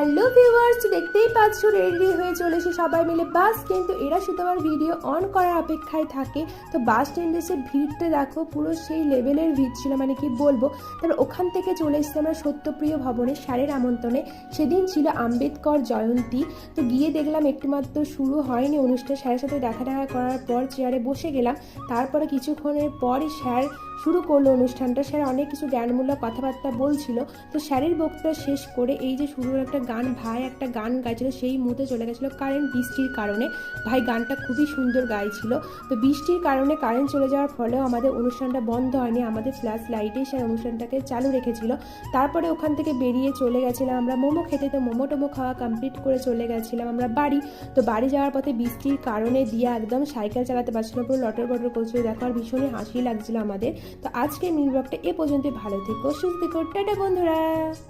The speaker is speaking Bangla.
হ্যালো ভিউয়ার্স, দেখতেই পাচ্ছ রেডি হয়ে চলেছে সবাই মিলে বাস স্ট্যান্ড। তো এরা শুধু আমার ভিডিও অন করার অপেক্ষায় থাকে। তো বাস স্ট্যান্ডে এসে ভিড়টা দেখো, পুরো সেই লেভেলের ভিড় ছিল, মানে কি বলবো। তারপর ওখান থেকে চলে এসেছি আমরা সত্যপ্রিয় ভবনে স্যারের আমন্ত্রণে। সেদিন ছিল আম্বেদকর জয়ন্তী। তো গিয়ে দেখলাম একটুমাত্র শুরু হয়নি অনুষ্ঠান। স্যারের সাথে দেখা করার পর চেয়ারে বসে গেলাম। তারপরে কিছুক্ষণের পরই স্যার শুরু করলো অনুষ্ঠানটা। স্যার অনেক কিছু জ্ঞানমূলক কথাবার্তা বলছিল। তো স্যারের বক্তৃতা শেষ করে এই যে শুরুর একটা গান, ভাই একটা গান গাইছিল, সেই মুহূর্তে চলে গেছিলো কারেন্ট বৃষ্টির কারণে। ভাই গানটা খুবই সুন্দর গাইছিল। তো বৃষ্টির কারণে কারেন্ট চলে যাওয়ার ফলেও আমাদের অনুষ্ঠানটা বন্ধ হয়নি, আমাদের ফ্ল্যাশ লাইটেই স্যার অনুষ্ঠানটাকে চালু রেখেছিল। তারপরে ওখান থেকে বেরিয়ে চলে গেছিলাম আমরা মোমো খেতে। তো মোমো টোমো খাওয়া কমপ্লিট করে চলে গেছিলাম আমরা বাড়ি। তো বাড়ি যাওয়ার পথে বৃষ্টির কারণে দিয়া একদম সাইকেল চালাতে পারছিল, পুরো লটর বটর করছিল। দেখো আর ভীষণই হাসি লাগছিল আমাদের। তো আজকে মিনি ব্লগটা এ পর্যন্ত। ভালো থেকো, সুস্থ থেকো, টাটা বন্ধুরা।